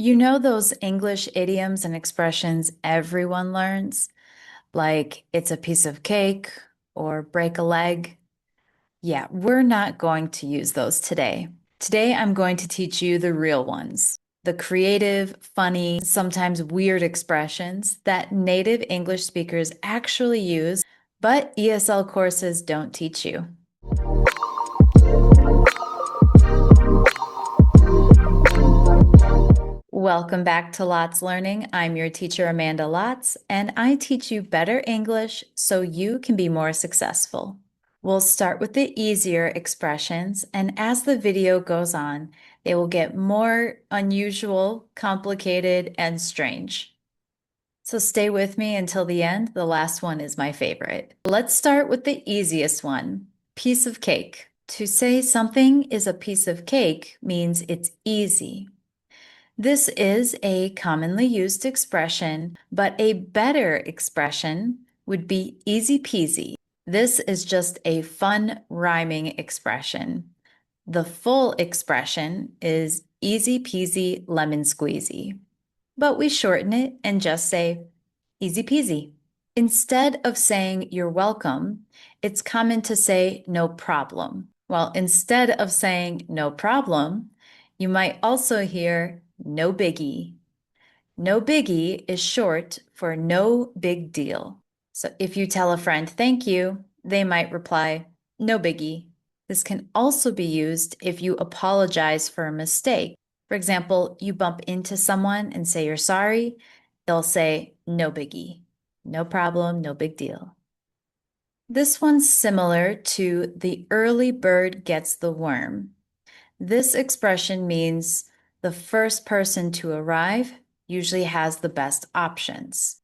You know those English idioms and expressions everyone learns, like it's a piece of cake or break a leg? Yeah, we're not going to use those today. Today, I'm going to teach you the real ones, the creative, funny, sometimes weird expressions that native English speakers actually use, but ESL courses don't teach you. Welcome back to Lots Learning. I'm your teacher, Amanda Lots, and I teach you better English so you can be more successful. We'll start with the easier expressions, and as the video goes on, they will get more unusual, complicated, and strange. So stay with me until the end. The last one is my favorite. Let's start with the easiest one, piece of cake. To say something is a piece of cake means it's easy. This is a commonly used expression, but a better expression would be easy peasy. This is just a fun rhyming expression. The full expression is easy peasy lemon squeezy, but we shorten it and just say easy peasy. Instead of saying you're welcome, it's common to say no problem. Well, instead of saying no problem, you might also hear no biggie. No biggie is short for no big deal. So if you tell a friend thank you, they might reply, no biggie. This can also be used if you apologize for a mistake. For example, you bump into someone and say you're sorry, they'll say no biggie. No problem, no big deal. This one's similar to the early bird gets the worm. This expression means the first person to arrive usually has the best options.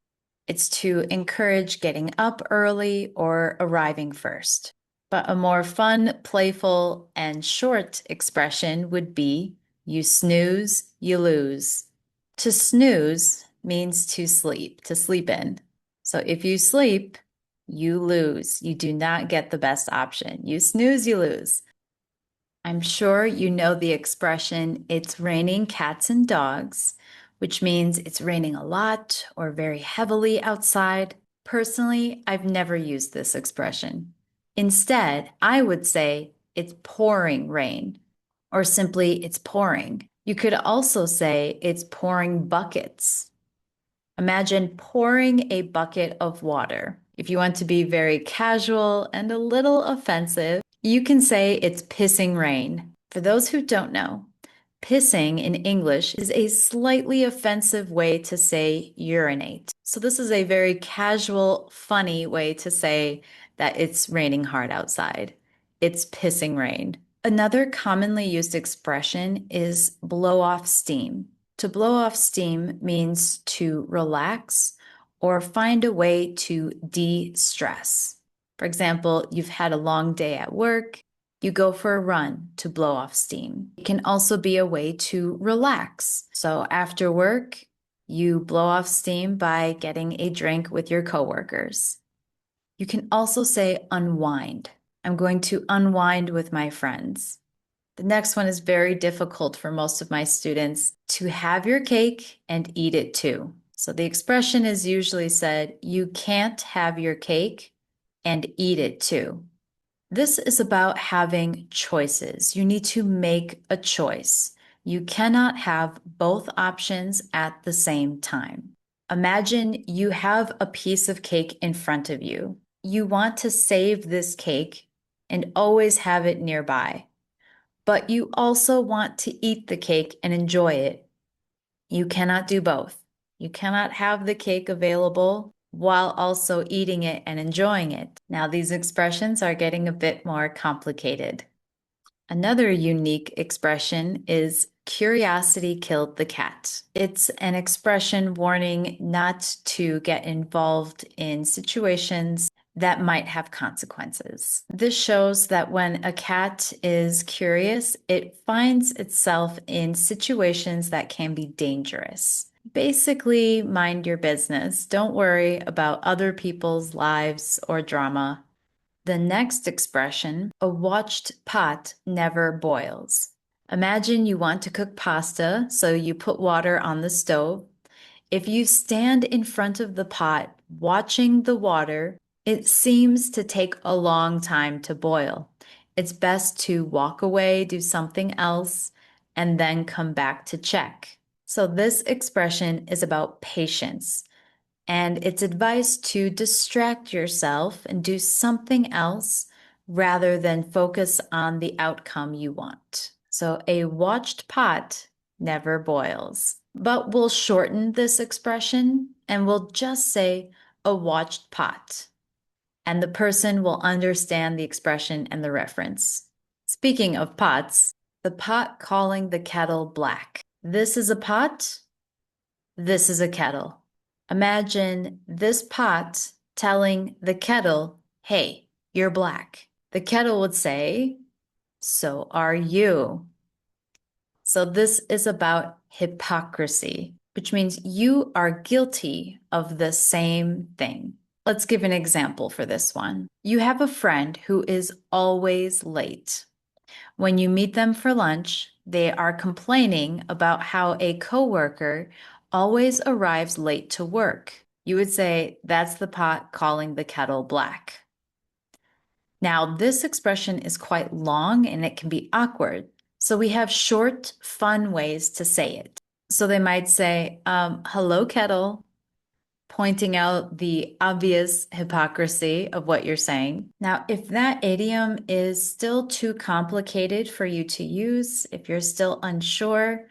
It's to encourage getting up early or arriving first. But a more fun, playful, and short expression would be you snooze, you lose. To snooze means to sleep in. So if you sleep, you lose. You do not get the best option. You snooze, you lose. I'm sure you know the expression, it's raining cats and dogs, which means it's raining a lot or very heavily outside. Personally, I've never used this expression. Instead, I would say it's pouring rain, or simply it's pouring. You could also say it's pouring buckets. Imagine pouring a bucket of water. If you want to be very casual and a little offensive, you can say it's pissing rain. For those who don't know, pissing in English is a slightly offensive way to say urinate. So this is a very casual, funny way to say that it's raining hard outside. It's pissing rain. Another commonly used expression is blow off steam. To blow off steam means to relax or find a way to de-stress. For example, you've had a long day at work, you go for a run to blow off steam. It can also be a way to relax. So after work, you blow off steam by getting a drink with your coworkers. You can also say unwind. I'm going to unwind with my friends. The next one is very difficult for most of my students, to have your cake and eat it too. So the expression is usually said, you can't have your cake and eat it too. This is about having choices. You need to make a choice. You cannot have both options at the same time. Imagine you have a piece of cake in front of you. You want to save this cake and always have it nearby, but you also want to eat the cake and enjoy it. You cannot do both. You cannot have the cake available while also eating it and enjoying it. Now, these expressions are getting a bit more complicated. Another unique expression is curiosity killed the cat. It's an expression warning not to get involved in situations that might have consequences. This shows that when a cat is curious, it finds itself in situations that can be dangerous. Basically, mind your business. Don't worry about other people's lives or drama. The next expression, a watched pot never boils. Imagine you want to cook pasta, so you put water on the stove. If you stand in front of the pot watching the water, it seems to take a long time to boil. It's best to walk away, do something else, and then come back to check. So, this expression is about patience, and it's advice to distract yourself and do something else rather than focus on the outcome you want. So, a watched pot never boils. But we'll shorten this expression and we'll just say a watched pot. And the person will understand the expression and the reference. Speaking of pots, the pot calling the kettle black. This is a pot. This is a kettle. Imagine this pot telling the kettle, hey, you're black. The kettle would say, so are you. So this is about hypocrisy, which means you are guilty of the same thing. Let's give an example for this one. You have a friend who is always late. When you meet them for lunch, they are complaining about how a coworker always arrives late to work. You would say, that's the pot calling the kettle black. Now, this expression is quite long and it can be awkward. So we have short, fun ways to say it. So they might say, hello, kettle, pointing out the obvious hypocrisy of what you're saying. Now, if that idiom is still too complicated for you to use, if you're still unsure,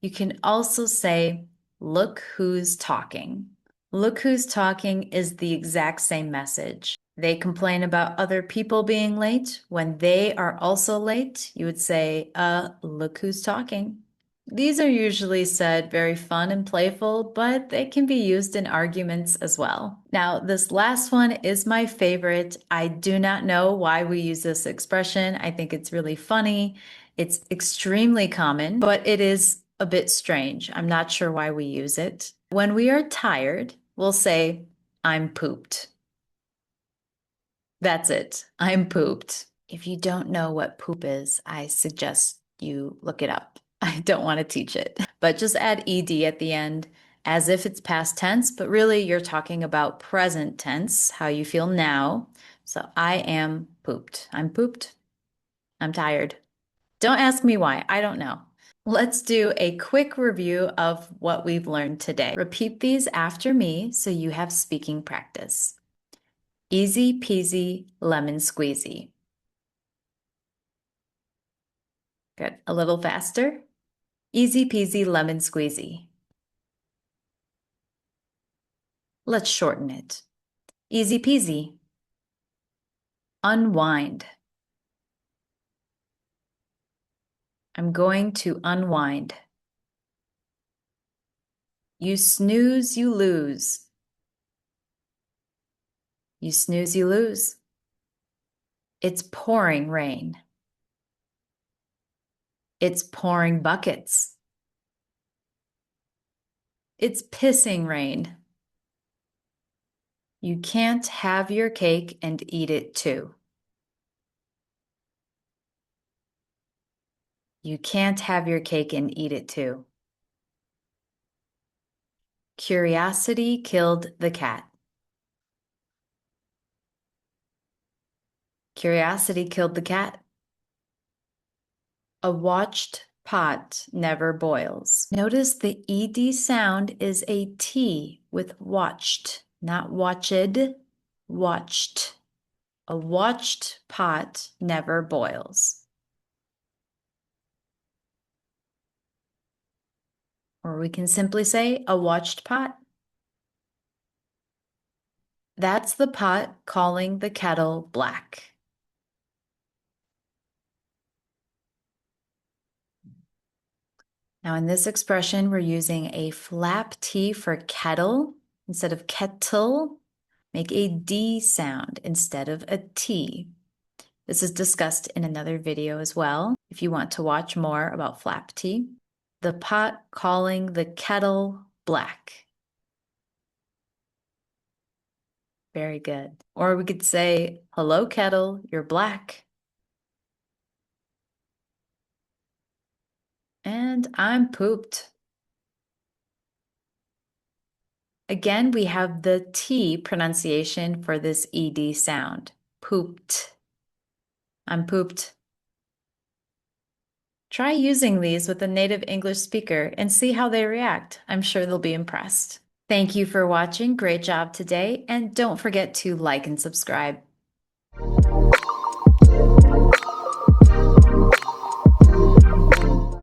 you can also say, look who's talking. Look who's talking is the exact same message. They complain about other people being late. When they are also late, you would say, look who's talking. These are usually said very fun and playful, but they can be used in arguments as well. Now, this last one is my favorite. I do not know why we use this expression. I think it's really funny. It's extremely common, but it is a bit strange. I'm not sure why we use it. When we are tired, we'll say, I'm pooped. That's it. I'm pooped. If you don't know what poop is, I suggest you look it up. I don't want to teach it, but just add ed at the end as if it's past tense, but really you're talking about present tense, how you feel now. So I am pooped. I'm pooped. I'm tired. Don't ask me why. I don't know. Let's do a quick review of what we've learned today. Repeat these after me so you have speaking practice. Easy peasy lemon squeezy. Good. A little faster. Easy peasy lemon squeezy. Let's shorten it. Easy peasy. Unwind. I'm going to unwind. You snooze, you lose. You snooze, you lose. It's pouring rain. It's pouring buckets. It's pissing rain. You can't have your cake and eat it too. You can't have your cake and eat it too. Curiosity killed the cat. Curiosity killed the cat. A watched pot never boils. Notice the ed sound is a T with watched, not watched, watched. A watched pot never boils. Or we can simply say a watched pot. That's the pot calling the kettle black. Now in this expression, we're using a flap T for kettle instead of kettle. Make a D sound instead of a T. This is discussed in another video as well, if you want to watch more about flap T. The pot calling the kettle black. Very good. Or we could say, hello kettle, you're black. And I'm pooped. Again, we have the T pronunciation for this ED sound. Pooped. I'm pooped. Try using these with a native English speaker and see how they react. I'm sure they'll be impressed. Thank you for watching. Great job today. And don't forget to like and subscribe.